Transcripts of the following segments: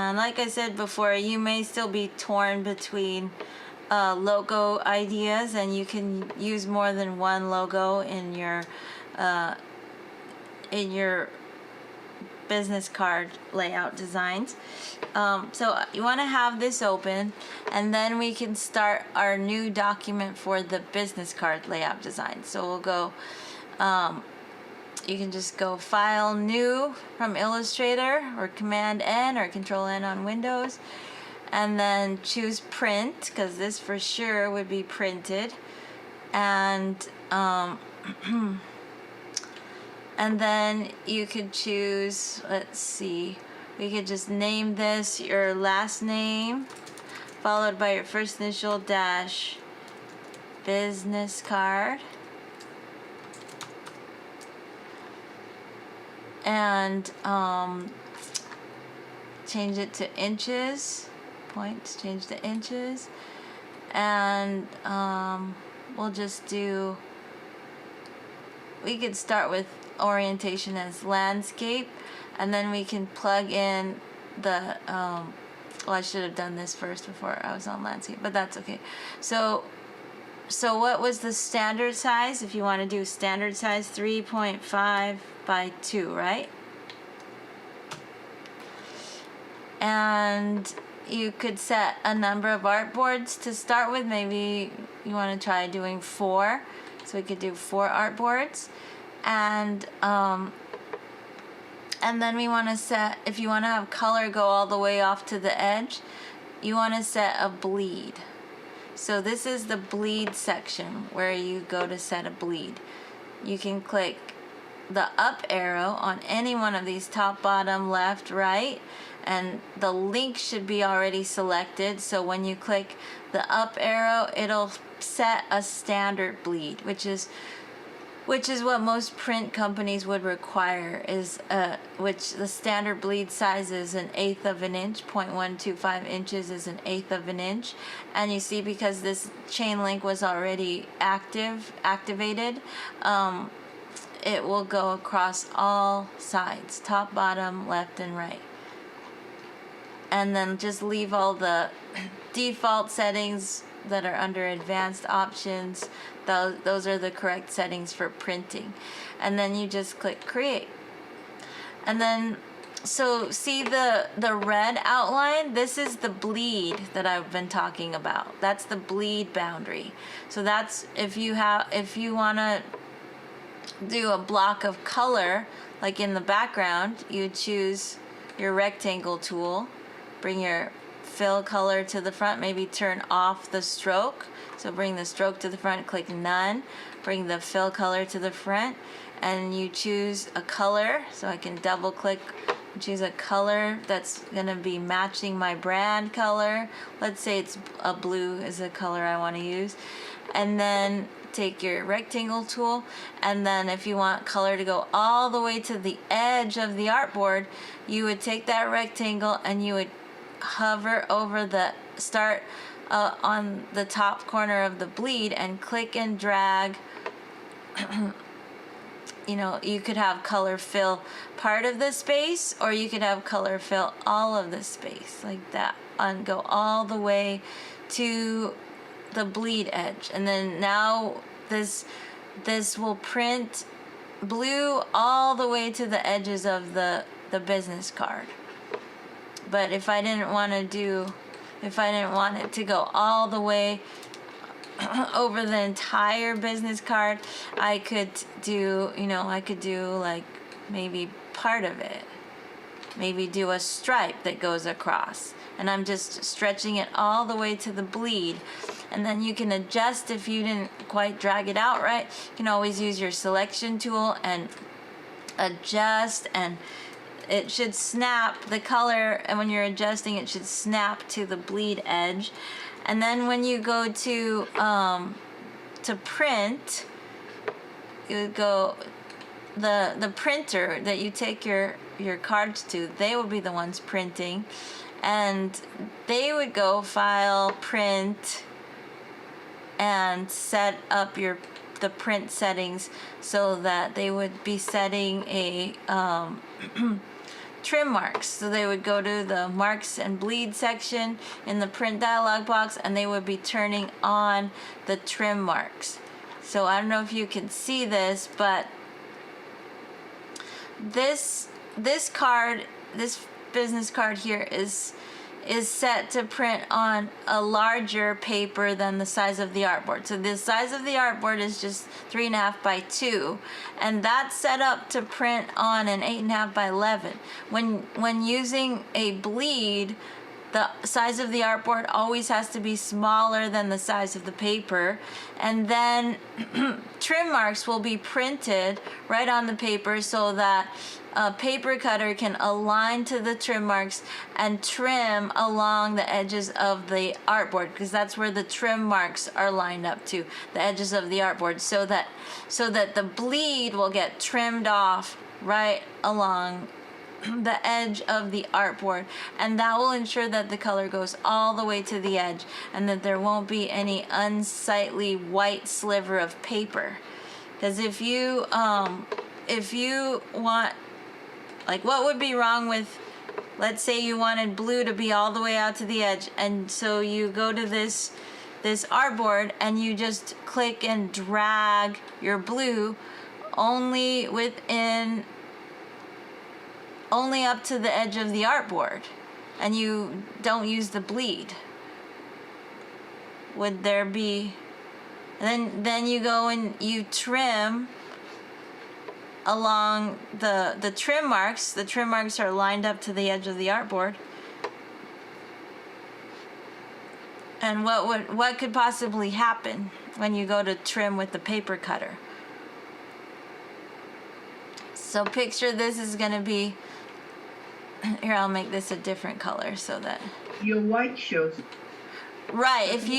And like I said before, you may still be torn between logo ideas, and you can use more than one logo in your business card layout designs. So you want to have this open, and then we can start our new document for the business card layout design. So we'll go, you can just go File, New from Illustrator, or Command N or Control N on Windows, and then choose Print, because this for sure would be printed. And and then you could choose, let's see, we could just name this your last name followed by your first initial dash business card. And change it to inches, points, change to inches. And we'll just do, we could start with orientation as landscape, and then we can plug in the well, I should have done this first before I was on landscape, but that's okay. So what was the standard size? If you want to do standard size, 3.5 by 2, right? And you could set a number of artboards to start with. Maybe you want to try doing 4, so we could do 4 artboards. And then we want to set, if you want to have color go all the way off to the edge, you want to set a bleed. So this is the bleed section where you go to set a bleed. You can click the up arrow on any one of these, top, bottom, left, right, and the link should be already selected. So when you click the up arrow, it'll set a standard bleed, which is what most print companies would require, is which the standard bleed size is 1/8 of an inch. 0.125 inches is 1/8 of an inch. And you see, because this chain link was already activated, it will go across all sides, top, bottom, left, and right. And then just leave all the default settings that are under advanced options. Those are the correct settings for printing. And then you just click create. And then, so see the red outline? This is the bleed that I've been talking about. That's the bleed boundary. So that's, if you want to do a block of color, like in the background, you choose your rectangle tool, bring your fill color to the front, maybe turn off the stroke. So bring the stroke to the front, click none, bring the fill color to the front, and you choose a color. So I can double click and choose a color that's going to be matching my brand color. Let's say it's a blue is the color I want to use. And then take your rectangle tool, and then if you want color to go all the way to the edge of the artboard, you would take that rectangle and you would hover over the start on the top corner of the bleed and click and drag. You know, you could have color fill part of the space, or you could have color fill all of the space, like that, and go all the way to the bleed edge. And then now this will print blue all the way to the edges of the business card. But if I didn't want it to go all the way over the entire business card, I could do, like maybe part of it. Maybe do a stripe that goes across. And I'm just stretching it all the way to the bleed. And then you can adjust if you didn't quite drag it out right. You can always use your selection tool and adjust, and it should snap the color, and when you're adjusting it should snap to the bleed edge. And then when you go to print, you would go, the printer that you take your cards to, they will be the ones printing, and they would go File, Print, and set up the print settings so that they would be setting a trim marks. So they would go to the marks and bleed section in the print dialog box, and they would be turning on the trim marks. So I don't know if you can see this, but this card, this business card here is set to print on a larger paper than the size of the artboard. So the size of the artboard is just 3.5 by 2, and that's set up to print on an 8.5 by 11. When using a bleed, the size of the artboard always has to be smaller than the size of the paper, and then trim marks will be printed right on the paper so that a paper cutter can align to the trim marks and trim along the edges of the artboard, because that's where the trim marks are lined up to, the edges of the artboard, so that the bleed will get trimmed off right along the edge of the artboard, and that will ensure that the color goes all the way to the edge and that there won't be any unsightly white sliver of paper. Because if you want, like, what would be wrong with, let's say you wanted blue to be all the way out to the edge, and so you go to this artboard and you just click and drag your blue only up to the edge of the artboard, and you don't use the bleed. Would there be, and then you go and you trim along the trim marks. The trim marks are lined up to the edge of the artboard. And what could possibly happen when you go to trim with the paper cutter? So picture this is going to be, here, I'll make this a different color so that your white shows. Right, because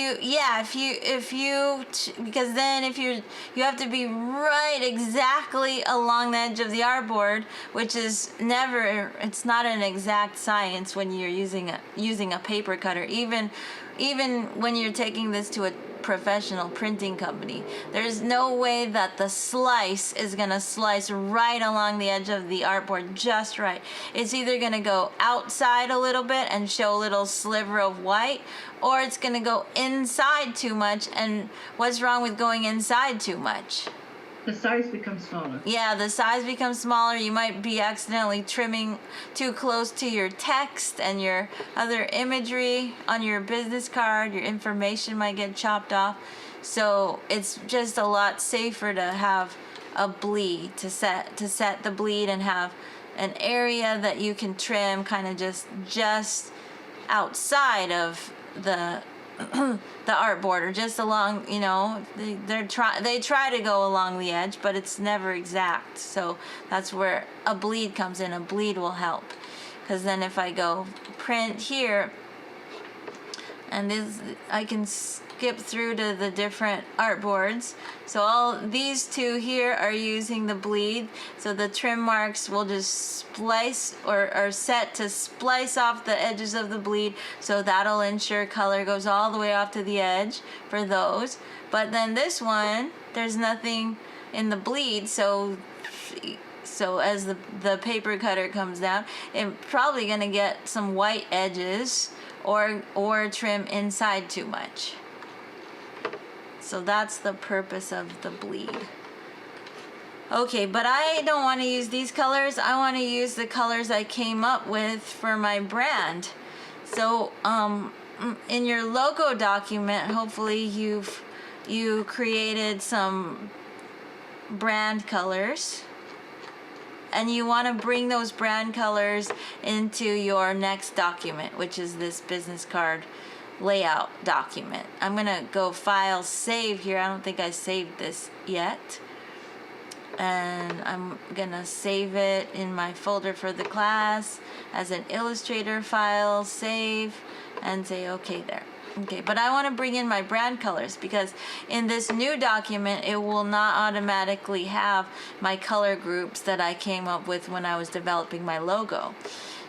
then if you have to be right exactly along the edge of the artboard, which is never, it's not an exact science when you're using a paper cutter, even when you're taking this to a professional printing company. There's no way that the slice is gonna slice right along the edge of the artboard just right. It's either gonna go outside a little bit and show a little sliver of white, or it's gonna go inside too much. And what's wrong with going inside too much? The size becomes smaller. Yeah, the size becomes smaller. You might be accidentally trimming too close to your text and your other imagery on your business card. Your information might get chopped off. So it's just a lot safer to have a bleed, to set the bleed and have an area that you can trim kind of just outside of the artboard, or just along, they try to go along the edge, but it's never exact. So that's where a bleed comes in. A bleed will help, because then if I go print here, and this, I can skip through to the different artboards. So all these two here are using the bleed. So the trim marks will just splice, or are set to splice off the edges of the bleed. So that'll ensure color goes all the way off to the edge for those. But then this one, there's nothing in the bleed. So as the paper cutter comes down, it's probably gonna get some white edges, or trim inside too much. So that's the purpose of the bleed. Okay, but I don't want to use these colors. I want to use the colors I came up with for my brand. So in your logo document, hopefully you created some brand colors, and you want to bring those brand colors into your next document, which is this business card layout document. I'm going to go File, Save here. I don't think I saved this yet. And I'm going to save it in my folder for the class as an Illustrator file, save, and say okay there. Okay, but I want to bring in my brand colors, because in this new document, it will not automatically have my color groups that I came up with when I was developing my logo.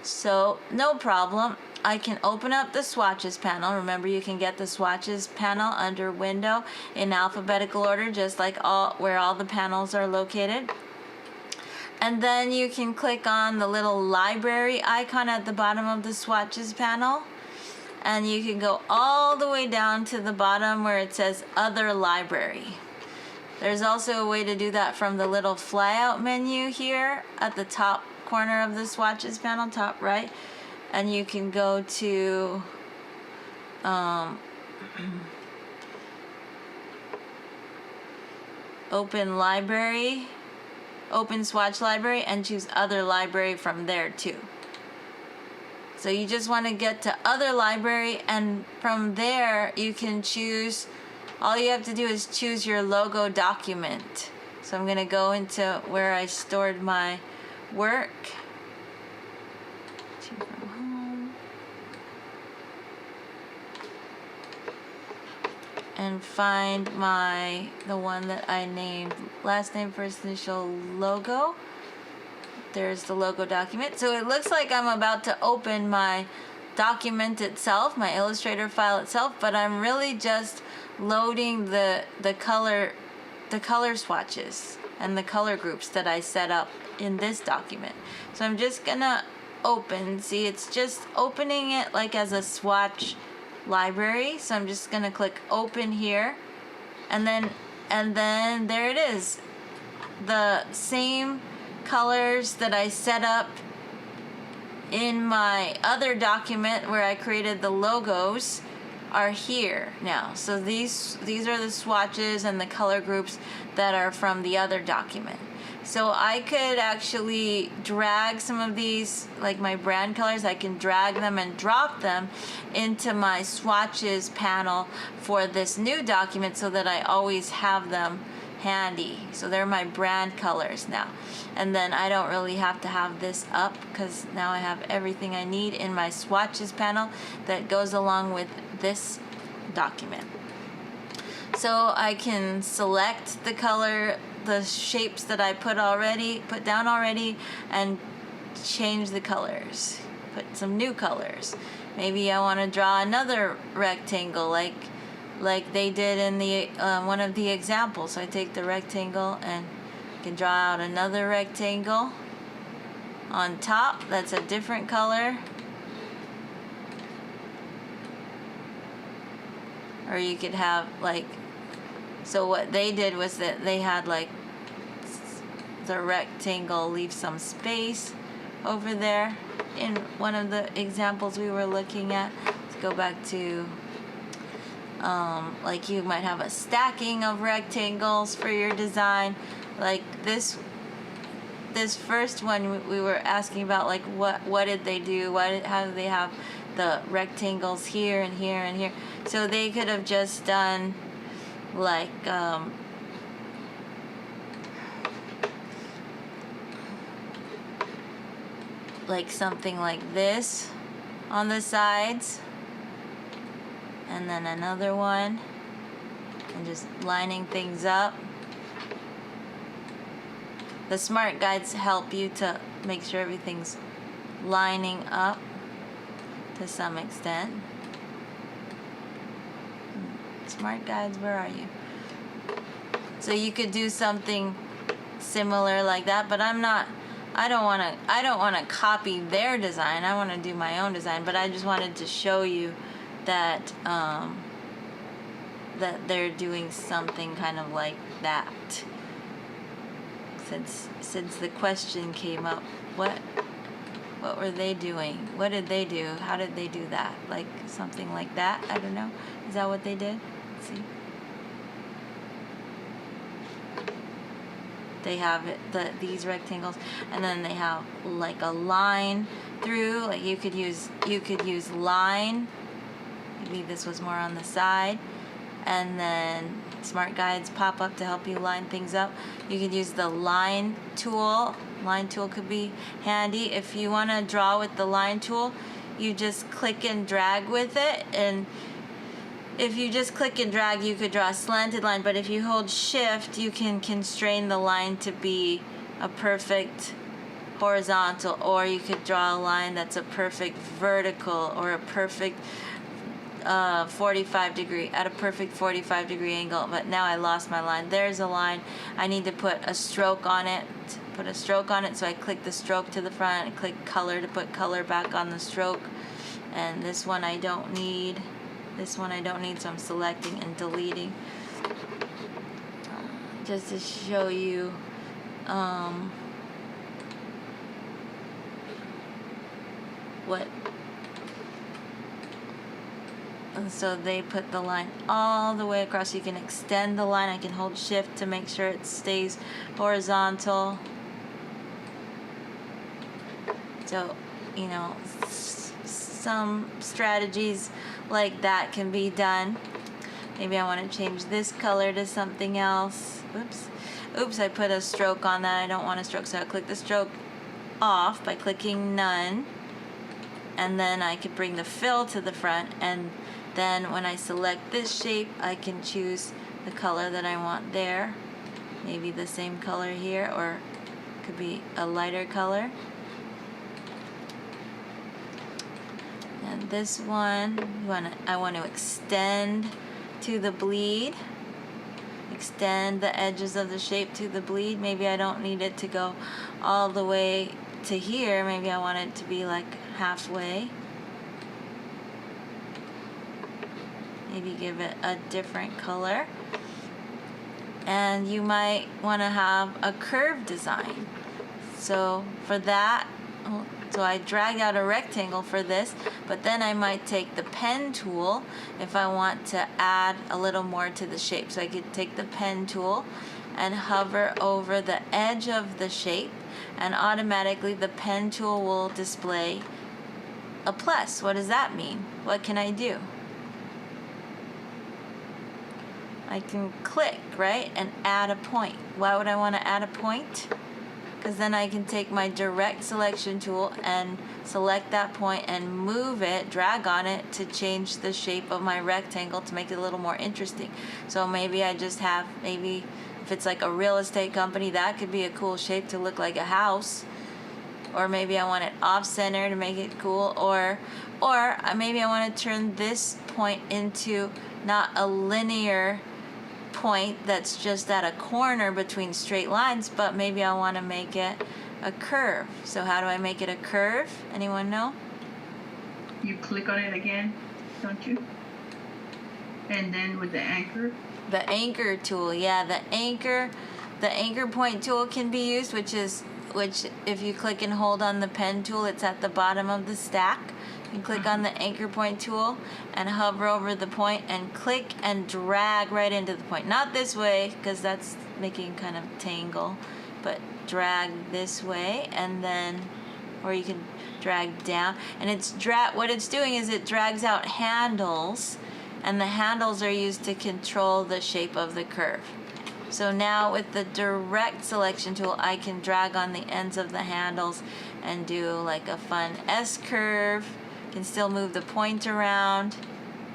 So no problem. I can open up the swatches panel. Remember, you can get the swatches panel under Window in alphabetical order, just like where all the panels are located. And then you can click on the little library icon at the bottom of the swatches panel. And you can go all the way down to the bottom where it says Other Library. There's also a way to do that from the little flyout menu here at the top corner of the swatches panel, top right. And you can go to Open Library, Open Swatch Library, and choose Other Library from there too. So you just want to get to Other Library, and from there you can choose, all you have to do is choose your logo document. So I'm going to go into where I stored my work. Choose from home. And find the one that I named last name, first initial, logo. There's the logo document. So it looks like I'm about to open my document itself, my Illustrator file itself, but I'm really just loading the color swatches and the color groups that I set up in this document. So I'm just gonna open. See, it's just opening it like as a swatch library. So I'm just gonna click open here, and then there it is. The same colors that I set up in my other document where I created the logos are here now. So these are the swatches and the color groups that are from the other document. So I could actually drag some of these, like my brand colors, I can drag them and drop them into my swatches panel for this new document so that I always have them handy. So they're my brand colors now. And then I don't really have to have this up because now I have everything I need in my swatches panel that goes along with this document. So I can select the color, the shapes that I put down already, and change the colors. Put some new colors. Maybe I want to draw another rectangle like they did in the one of the examples. So I take the rectangle and can draw out another rectangle on top that's a different color. Or you could have so what they did was that they had the rectangle leave some space over there in one of the examples we were looking at. Let's go back to you might have a stacking of rectangles for your design. Like this first one we were asking about, what did they do? How did they have the rectangles here and here and here? So they could have just done something like this on the sides, and then another one, and just lining things up. The smart guides help you to make sure everything's lining up to some extent. Smart guides, where are you? So you could do something similar like that, but I don't want to copy their design. I want to do my own design, but I just wanted to show you that that they're doing something kind of like that. Since the question came up, what were they doing? What did they do? How did they do that? Like something like that? I don't know. Is that what they did? Let's see. They have these rectangles, and then they have like a line through. Like you could use line. Maybe this was more on the side, and then smart guides pop up to help you line things up. You could use the line tool. Line tool could be handy. If you want to draw with the line tool, you just click and drag with it, and if you just click and drag, you could draw a slanted line, but if you hold shift, you can constrain the line to be a perfect horizontal, or you could draw a line that's a perfect vertical, or a perfect 45 degree, at a perfect 45 degree angle. But now I lost my line. There's a line. I need to put a stroke on it, put a stroke on it. So I click the stroke to the front and click color to put color back on the stroke. And this one I don't need. This one I don't need, so I'm selecting and deleting. Just to show you what. And so they put the line all the way across. You can extend the line. I can hold shift to make sure it stays horizontal. So, you know, some strategies like that can be done. Maybe I want to change this color to something else. Oops, I put a stroke on that. I don't want a stroke, so I'll click the stroke off by clicking none. And then I could bring the fill to the front, and then when I select this shape, I can choose the color that I want there. Maybe the same color here, or it could be a lighter color. And this one, I want to extend to the bleed. Extend the edges of the shape to the bleed. Maybe I don't need it to go all the way to here. Maybe I want it to be like halfway. Maybe give it a different color. And you might want to have a curve design. So for that, so I dragged out a rectangle for this, but then I might take the pen tool if I want to add a little more to the shape. So I could take the pen tool and hover over the edge of the shape, and automatically the pen tool will display a plus. What does that mean? What can I do? I can click, right, and add a point. Why would I want to add a point? Because then I can take my direct selection tool and select that point and move it, drag on it to change the shape of my rectangle to make it a little more interesting. So maybe I just have, maybe if it's like a real estate company, that could be a cool shape to look like a house. Or maybe I want it off center to make it cool. Or maybe I want to turn this point into not a linear point that's just at a corner between straight lines, but maybe I want to make it a curve. So how do I make it a curve? Anyone know? You click on it again, don't you? And then with the anchor. The anchor tool, yeah, the anchor point tool can be used, which if you click and hold on the pen tool, it's at the bottom of the stack. You click on the anchor point tool and hover over the point and click and drag right into the point. Not this way, because that's making kind of tangle, but drag this way, and then, or you can drag down. And what it's doing is it drags out handles, and the handles are used to control the shape of the curve. So now with the direct selection tool, I can drag on the ends of the handles and do like a fun S curve. Can still move the point around,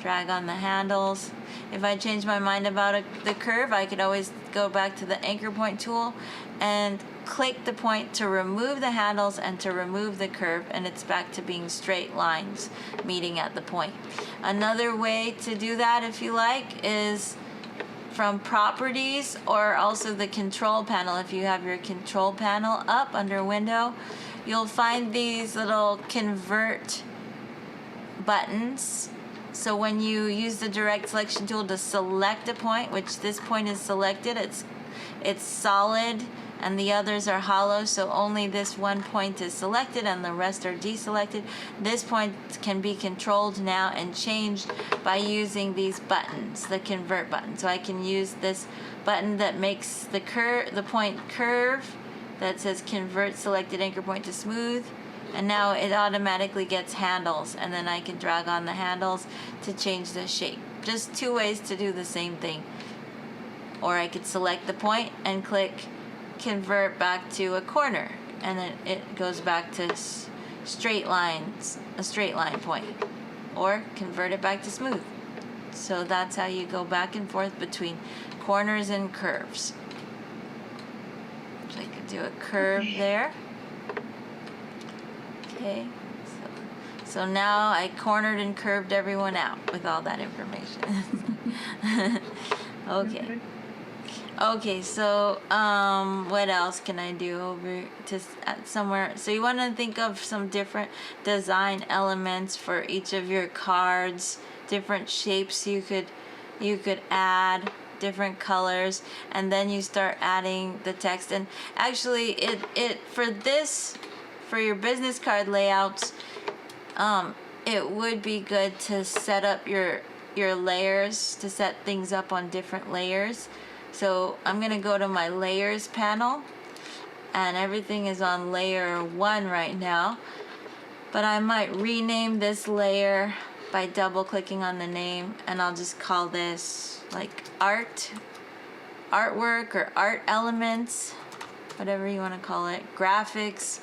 drag on the handles. If I change my mind about the curve, I could always go back to the anchor point tool and click the point to remove the handles and to remove the curve, and it's back to being straight lines meeting at the point. Another way to do that, if you like, is from properties or also the control panel. If you have your control panel up under window, you'll find these little convert buttons. So when you use the direct selection tool to select a point, which this point is selected, it's solid and the others are hollow, so only this one point is selected and the rest are deselected. This point can be controlled now and changed by using these buttons, the convert button. So I can use this button that makes the point curve, that says convert selected anchor point to smooth, and now it automatically gets handles, and then I can drag on the handles to change the shape. Just two ways to do the same thing. Or I could select the point and click convert back to a corner, and then it goes back to straight lines, a straight line point, or convert it back to smooth. So that's how you go back and forth between corners and curves. So I could do a curve there. Okay, so now I cornered and curved everyone out with all that information. Okay. Okay, so what else can I do over to somewhere? So you want to think of some different design elements for each of your cards, different shapes you could add, different colors, and then you start adding the text. And actually, it for your business card layouts, it would be good to set up your layers, to set things up on different layers. So I'm going to go to my layers panel, and everything is on layer 1 right now. But I might rename this layer by double clicking on the name, and I'll just call this like artwork or art elements, whatever you want to call it, graphics,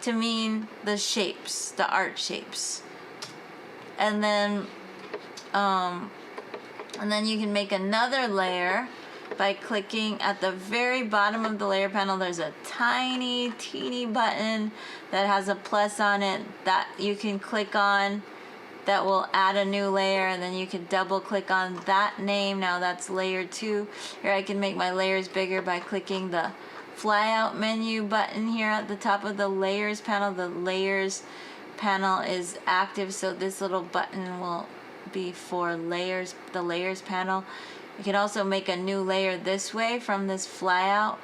to mean the shapes, the art shapes. And then you can make another layer by clicking at the very bottom of the layer panel. There's a tiny, teeny button that has a plus on it that you can click on that will add a new layer, and then you can double click on that name. Now that's layer 2. Here I can make my layers bigger by clicking the flyout menu button here at the top of the layers panel. The layers panel is active, so this little button will be for layers, the layers panel. You can also make a new layer this way from this flyout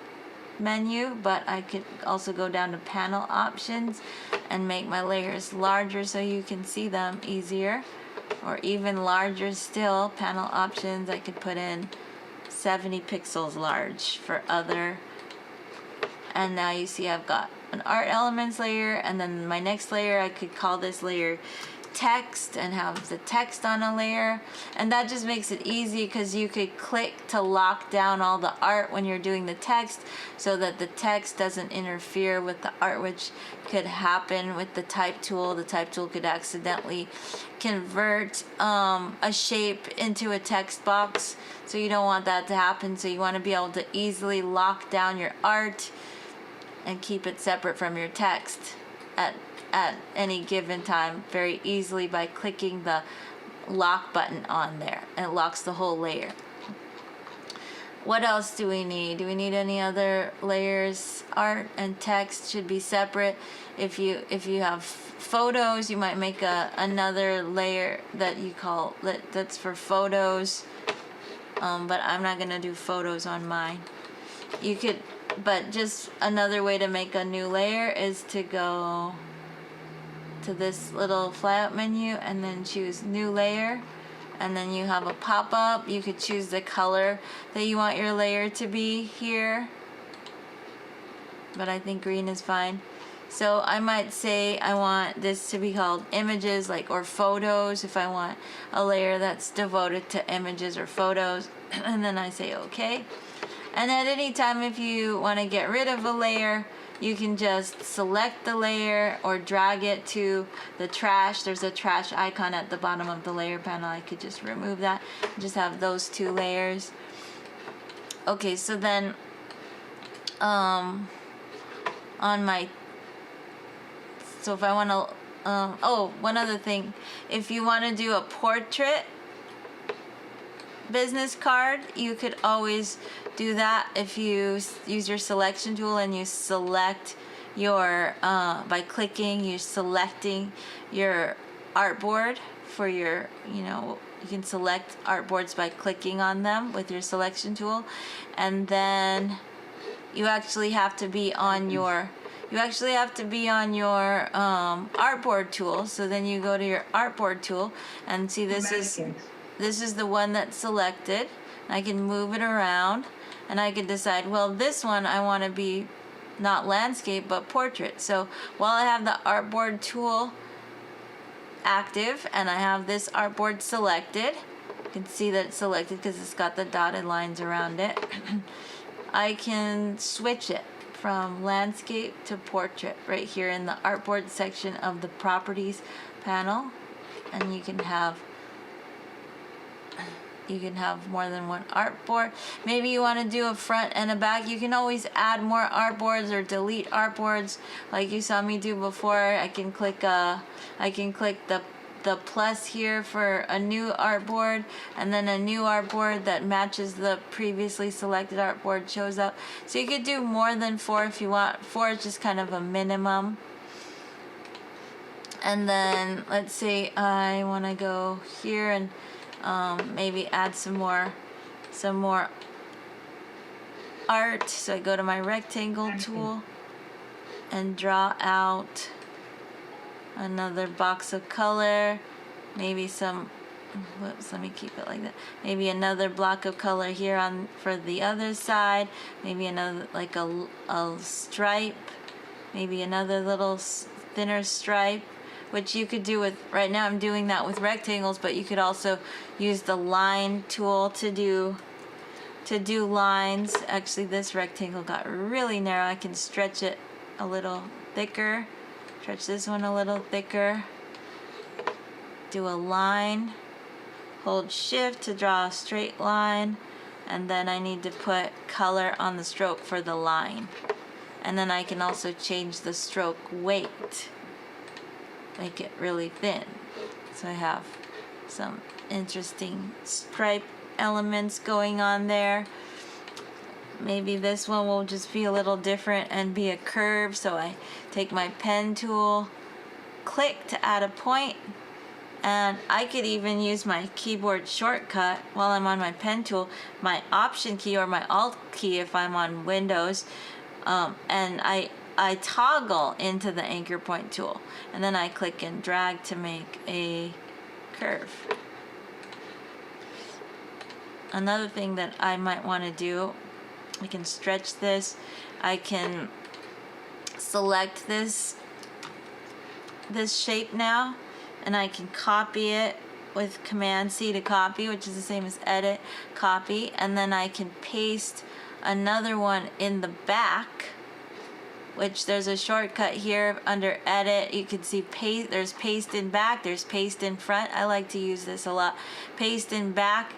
menu, but I could also go down to panel options and make my layers larger so you can see them easier, or even larger still. Panel options, I could put in 70 pixels large for other. And now you see I've got an art elements layer, and then my next layer, I could call this layer text and have the text on a layer. And that just makes it easy because you could click to lock down all the art when you're doing the text, so that the text doesn't interfere with the art, which could happen with the type tool. The type tool could accidentally convert a shape into a text box, so you don't want that to happen. So you want to be able to easily lock down your art and keep it separate from your text at any given time very easily by clicking the lock button on there, and it locks the whole layer. What else do we need? Do we need any other layers? Art and text should be separate. If you have photos, you might make another layer that you call that's for photos, but I'm not gonna do photos on mine. You could, but just another way to make a new layer is to go to this little flyout menu and then choose new layer, and then you have a pop-up. You could choose the color that you want your layer to be here, but I think green is fine. So I might say I want this to be called images, like, or photos, if I want a layer that's devoted to images or photos. And then I say okay. And at any time, if you want to get rid of a layer, you can just select the layer or drag it to the trash. There's a trash icon at the bottom of the layer panel. I could just remove that. Just have those two layers. Okay, so then on my, so if I want to, oh, one other thing. If you want to do a portrait business card, you could always do that if you use your selection tool and you select your by clicking, you're selecting your artboard for your, you can select artboards by clicking on them with your selection tool, and then you actually have to be on your artboard tool. So then you go to your artboard tool and see this is the one that's selected. I can move it around, and I can decide, well, this one I want to be not landscape but portrait. So while I have the artboard tool active and I have this artboard selected, you can see that it's selected because it's got the dotted lines around it. I can switch it from landscape to portrait right here in the artboard section of the properties panel, and you can have more than one artboard. Maybe you want to do a front and a back. You can always add more artboards or delete artboards, like you saw me do before. I can click the the plus here for a new artboard, and then a new artboard that matches the previously selected artboard shows up. So you could do more than 4 if you want. 4 is just kind of a minimum. And then let's say I want to go here and maybe add some more art. So I go to my rectangle tool and draw out another box of color, maybe some, whoops, let me keep it like that, maybe another block of color here on for the other side, maybe another, like a stripe, maybe another little thinner stripe, which you could do with, right now I'm doing that with rectangles, but you could also use the line tool to do lines. Actually, this rectangle got really narrow. I can stretch it a little thicker, stretch this one a little thicker, do a line, hold shift to draw a straight line, and then I need to put color on the stroke for the line. And then I can also change the stroke weight, make it really thin. So I have some interesting stripe elements going on there. Maybe this one will just be a little different and be a curve, so I take my pen tool, click to add a point, and I could even use my keyboard shortcut while I'm on my pen tool, my option key or my alt key if I'm on Windows, and I toggle into the anchor point tool, and then I click and drag to make a curve. Another thing that I might want to do, I can stretch this, I can select this shape now, and I can copy it with Command C to copy, which is the same as edit, copy, and then I can paste another one in the back, which there's a shortcut here under edit. You can see paste, there's paste in back, there's paste in front. I like to use this a lot. Paste in back,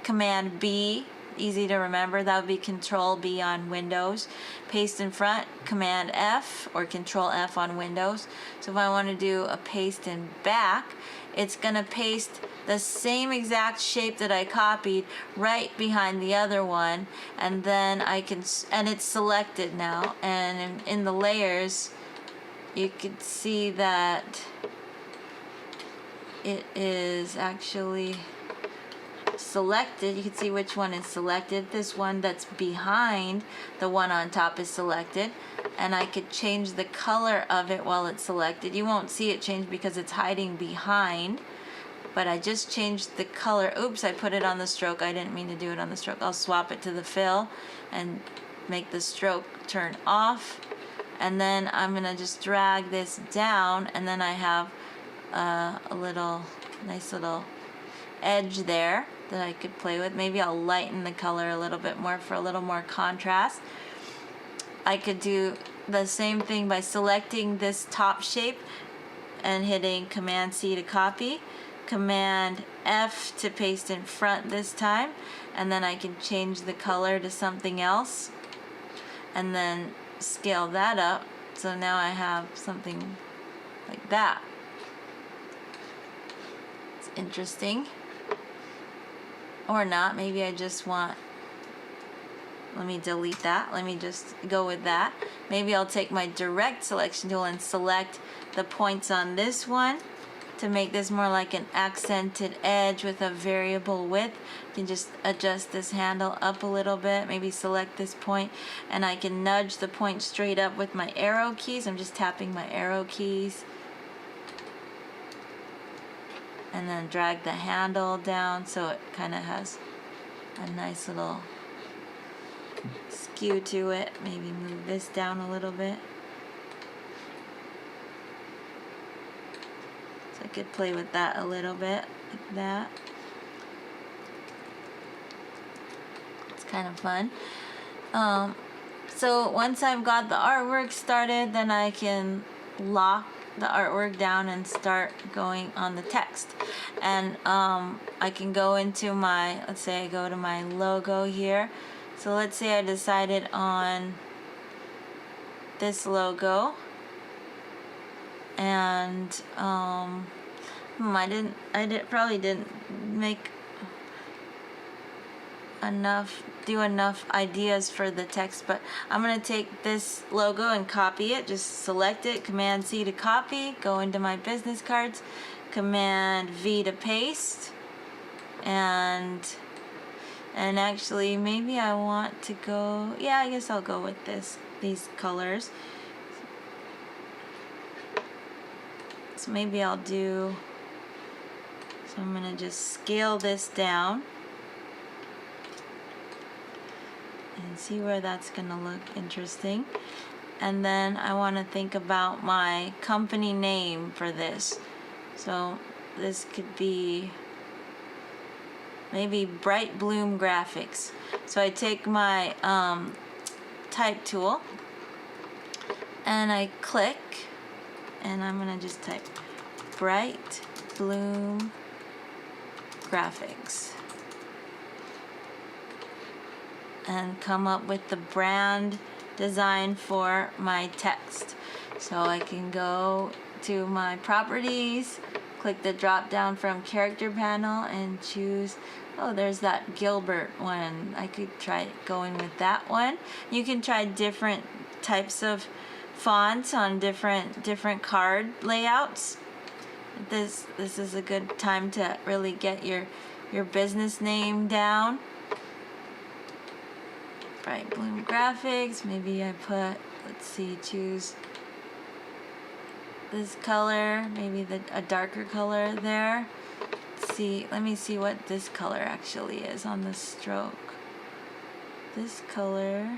Command B, easy to remember, that would be Control B on Windows. Paste in front, Command F or Control F on Windows. So if I want to do a paste in back, it's going to paste the same exact shape that I copied right behind the other one, and then I can, and it's selected now, and in the layers you can see that it is actually selected. You can see which one is selected. This one that's behind the one on top is selected, and I could change the color of it while it's selected. You won't see it change because it's hiding behind, but I just changed the color. Oops, I put it on the stroke. I didn't mean to do it on the stroke. I'll swap it to the fill and make the stroke turn off, and then I'm gonna just drag this down, and then I have a nice little edge there that I could play with. Maybe I'll lighten the color a little bit more for a little more contrast. I could do the same thing by selecting this top shape and hitting Command C to copy, Command F to paste in front this time, and then I can change the color to something else and then scale that up. So now I have something like that. It's interesting. Or not, maybe I just want, let me delete that, let me just go with that. Maybe I'll take my direct selection tool and select the points on this one to make this more like an accented edge with a variable width. I can just adjust this handle up a little bit, maybe select this point, and I can nudge the point straight up with my arrow keys. I'm just tapping my arrow keys, and then drag the handle down so it kind of has a nice little skew to it. Maybe move this down a little bit. So I could play with that a little bit, like that. It's kind of fun. So once I've got the artwork started, then I can lock the artwork down and start going on the text. And I can go into my, let's say I go to my logo here. So let's say I decided on this logo, and Probably didn't make do enough ideas for the text, but I'm going to take this logo and copy it. Just select it, Command C to copy, go into my business cards, Command V to paste, and actually maybe I want to go, yeah, I guess I'll go with these colors. So maybe I'll do, so I'm going to just scale this down and see where that's going to look interesting. And then I want to think about my company name for this. So this could be maybe Bright Bloom Graphics. So I take my type tool and I click, and I'm going to just type Bright Bloom Graphics and come up with the brand design for my text. So I can go to my properties, click the drop down from character panel and choose, oh, there's that Gilbert one. I could try going with that one. You can try different types of fonts on different card layouts. This is a good time to really get your business name down. Bright Bloom Graphics. Maybe I put, let's see, choose this color, maybe a darker color there. Let's see, let me see what this color actually is on the stroke. This color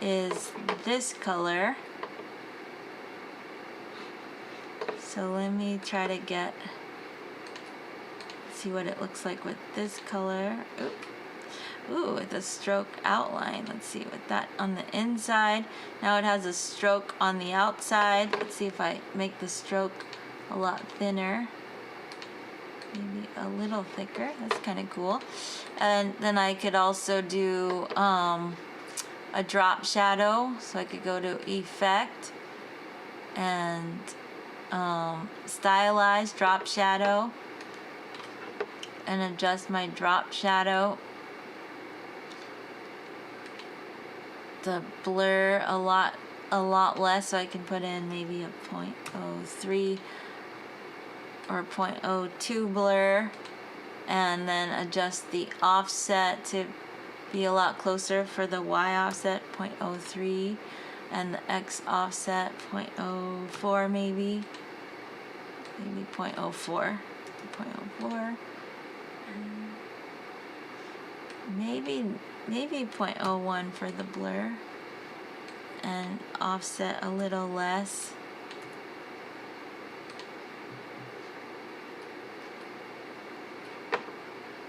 is this color. So let me try to see what it looks like with this color. Ooh, with a stroke outline. Let's see with that on the inside. Now it has a stroke on the outside. Let's see if I make the stroke a lot thinner. Maybe a little thicker. That's kind of cool. And then I could also do a drop shadow. So I could go to Effect and Stylize Drop Shadow and adjust my drop shadow. The blur a lot less, so I can put in maybe a 0.03 or 0.02 blur, and then adjust the offset to be a lot closer for the Y offset 0.03 and the X offset 0.04 maybe 0.04 maybe 0.01 for the blur, and offset a little less.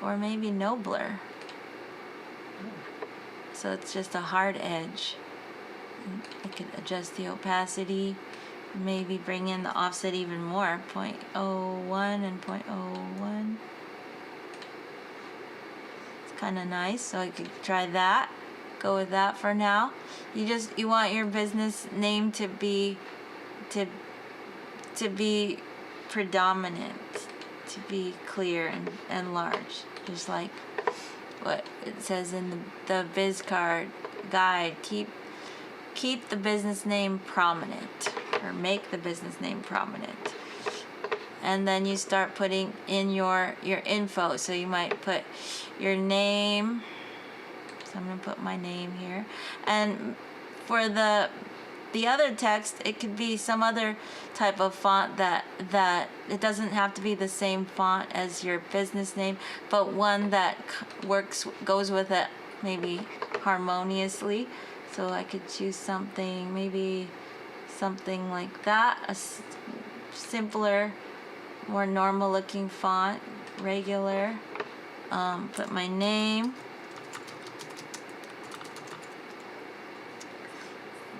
Or maybe no blur. So it's just a hard edge. I could adjust the opacity, maybe bring in the offset even more, 0.01 and 0.01. Kind of nice, so I could try that. Go with that for now. You want your business name to be predominant, to be clear and large, just like what it says in the biz card guide. Keep the business name prominent, or make the business name prominent. And then you start putting in your info. So you might put your name. So I'm going to put my name here. And for the other text, it could be some other type of font that it doesn't have to be the same font as your business name, but one that goes with it maybe harmoniously. So I could choose something, maybe something like that, a simpler, more normal looking font, regular. Put my name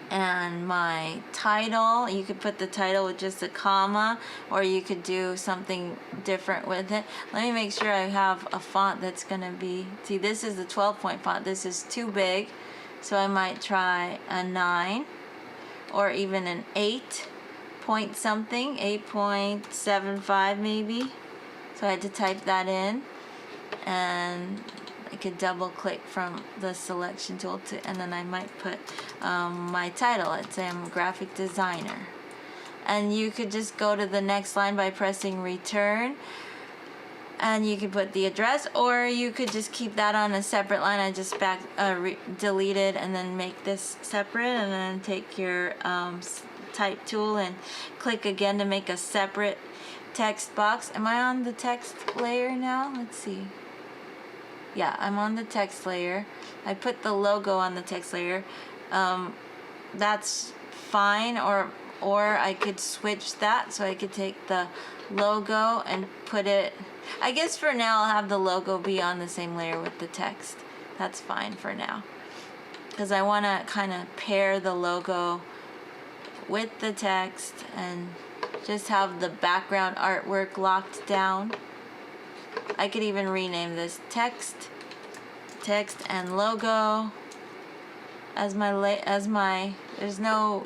and my title. You could put the title with just a comma, or you could do something different with it. Let me make sure I have a font that's gonna be, see, this is the 12-point font. This is too big, so I might try a 9 or even an 8. point something, 8.75 maybe. So I had to type that in, and I could double click from the selection tool and then I might put my title. Let's say I'm a graphic designer. And you could just go to the next line by pressing return, and you could put the address, or you could just keep that on a separate line. I just delete it and then make this separate, and then take your type tool and click again to make a separate text box. Am I on the text layer now? Let's see. Yeah, I'm on the text layer. I put the logo on the text layer. That's fine, or I could switch that, so I could take the logo and put it, I guess for now I'll have the logo be on the same layer with the text. That's fine for now, because I want to kind of pair the logo with the text and just have the background artwork locked down. I could even rename this text and logo as my there's no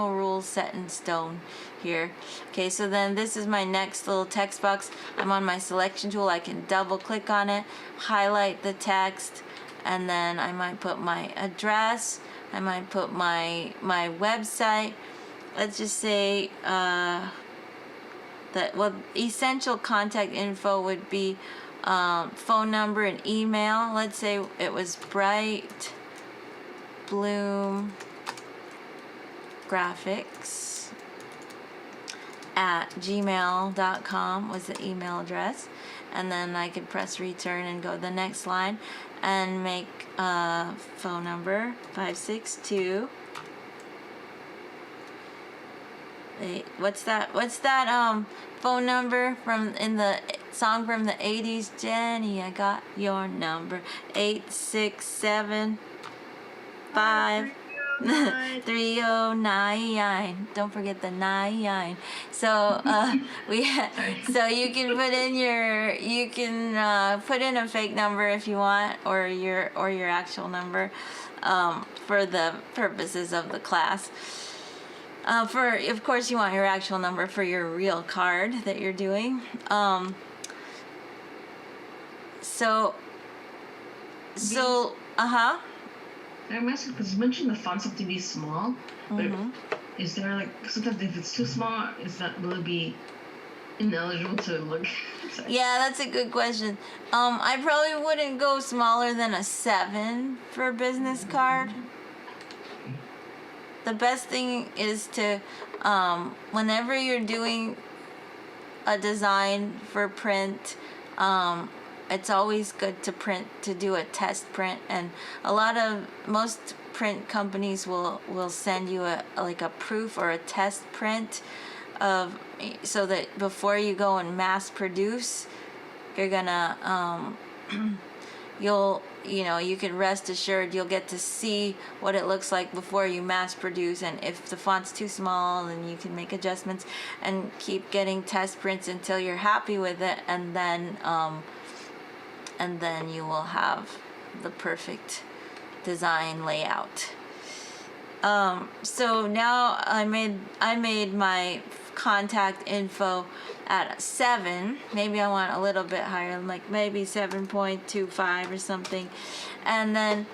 rules set in stone here. Okay, so then this is my next little text box. I'm on my selection tool. I can double click on it, highlight the text, and then I might put my address. I might put my website. Let's just say essential contact info would be phone number and email. Let's say it was Bright Bloom Graphics at gmail.com was the email address, and then I could press return and go to the next line and make phone number 562. What's that phone number from in the song from the 80s? Jenny, I got your number. 867 3099. Don't forget the 99. So so you can put in a fake number if you want, or your actual number, for the purposes of the class. Of course you want your actual number for your real card that you're doing. I'm asking because you mentioned the fonts have to be small, but is there like sometimes if it's too small, will it be ineligible to look? Yeah, that's a good question. I probably wouldn't go smaller than a 7 for a business card. The best thing is to, whenever you're doing a design for print, it's always good to do a test print, and most print companies will send you a proof or a test print so that before you go and mass produce, you're gonna you can rest assured you'll get to see what it looks like before you mass produce, and if the font's too small, then you can make adjustments and keep getting test prints until you're happy with it, and then you will have the perfect design layout. So now I made my contact info at 7. Maybe I want a little bit higher, like maybe 7.25 or something. And then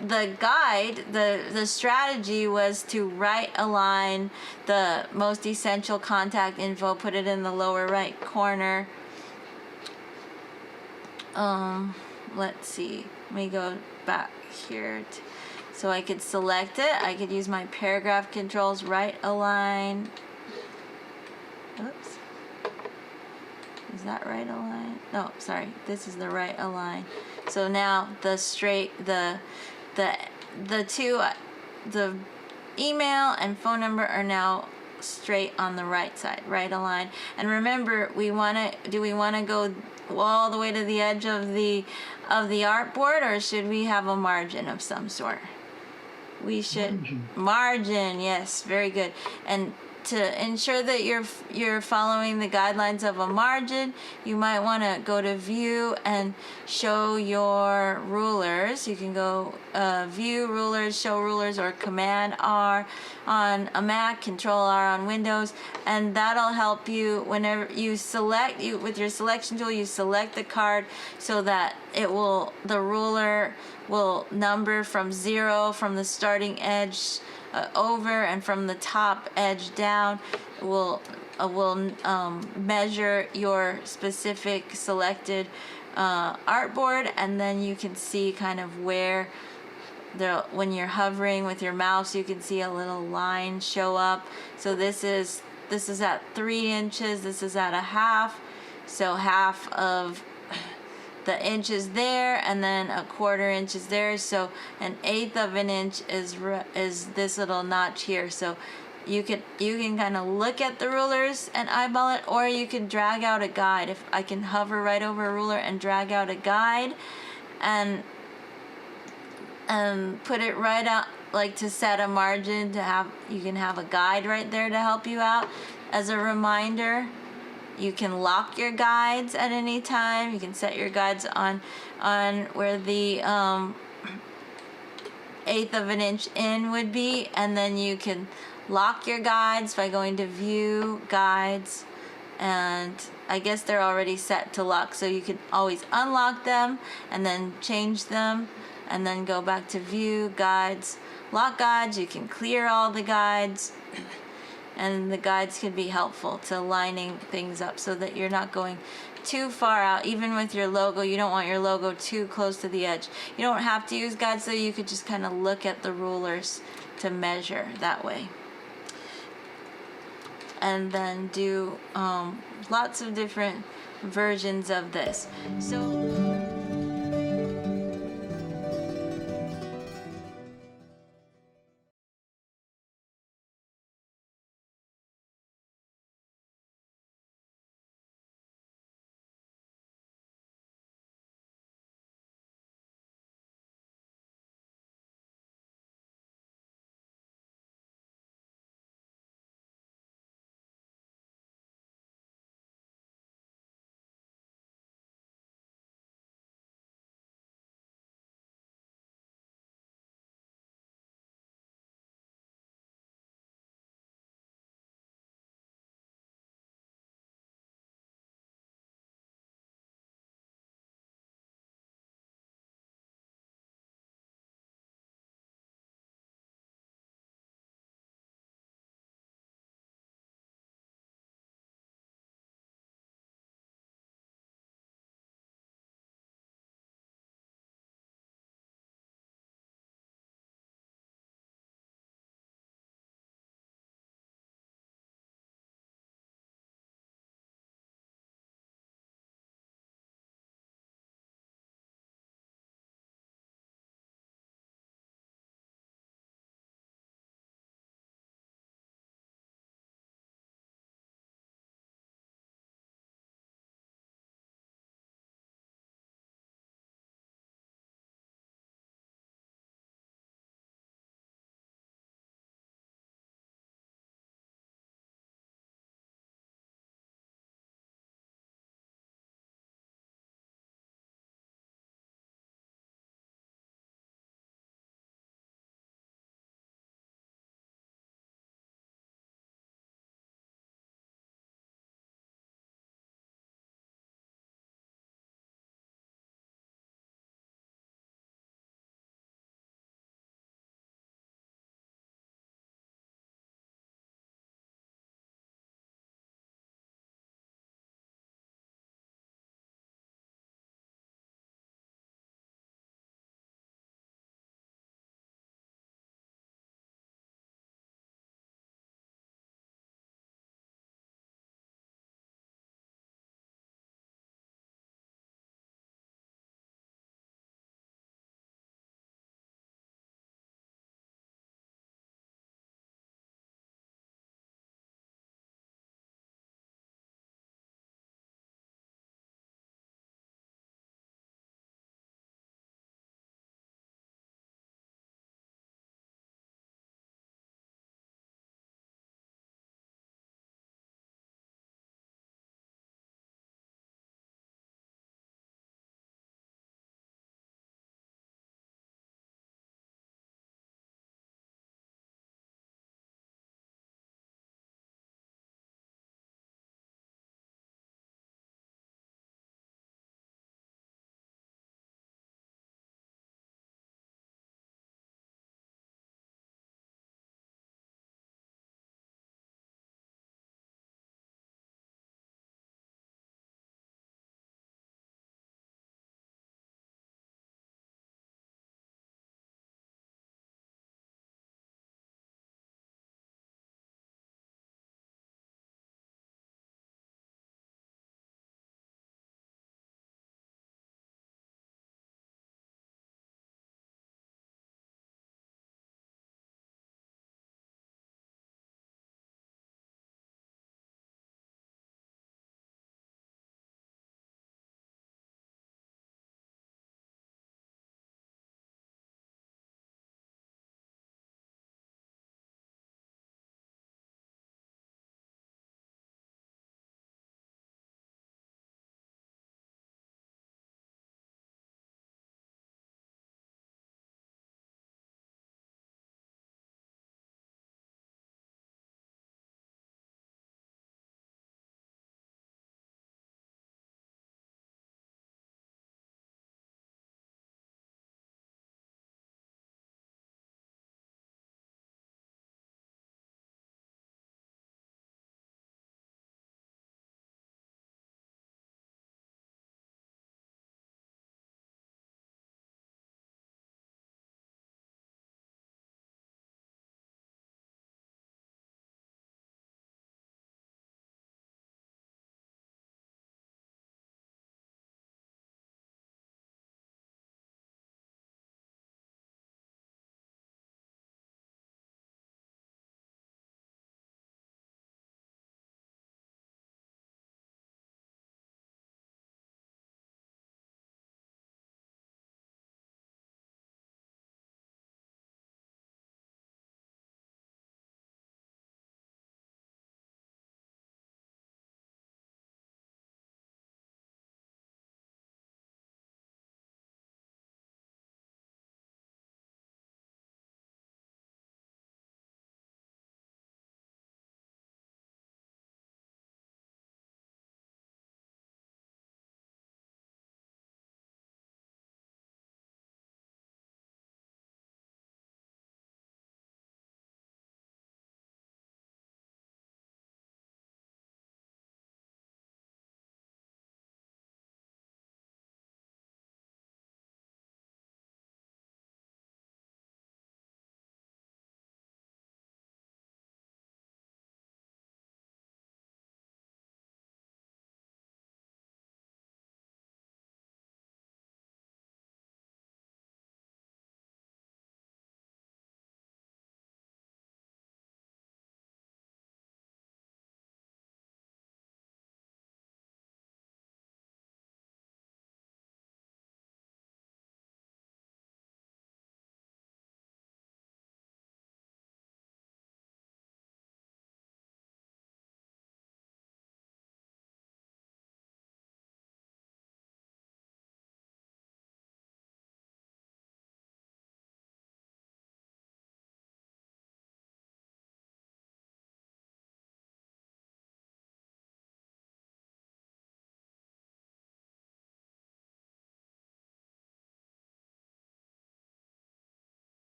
the guide, the strategy was to right align the most essential contact info, put it in the lower right corner. Let's see. Let me go back here. So I could select it. I could use my paragraph controls, right align. Oops. Is that right align? No, sorry. This is the right align. So now the email and phone number are now straight on the right side, right align. And remember, do we want to go all the way to the edge of the artboard, or should we have a margin of some sort? We should margin, yes, very good. And to ensure that you're following the guidelines of a margin, you might want to go to view and show your rulers. You can go view rulers, show rulers, or command R on a Mac, control R on Windows, and that'll help you whenever you select, with your selection tool, you select the card so that the ruler will number from 0 from the starting edge over, and from the top edge down will measure your specific selected artboard, and then you can see kind of where when you're hovering with your mouse, you can see a little line show up. So this is at 3 inches, this is at a half, so half of the inch is there, and then a 1/4 inch is there, so 1/8 of an inch is this little notch here. So you can kind of look at the rulers and eyeball it, or you can drag out a guide. If I can hover right over a ruler and drag out a guide and put it right out, like to set a margin, you can have a guide right there to help you out as a reminder. You can lock your guides at any time. You can set your guides on where the 1/8 of an inch in would be, and then you can lock your guides by going to view guides, and I guess they're already set to lock, so you can always unlock them and then change them, and then go back to view guides, lock guides. You can clear all the guides. And the guides can be helpful to lining things up so that you're not going too far out. Even with your logo, you don't want your logo too close to the edge. You don't have to use guides, so you could just kind of look at the rulers to measure that way. And then do lots of different versions of this. So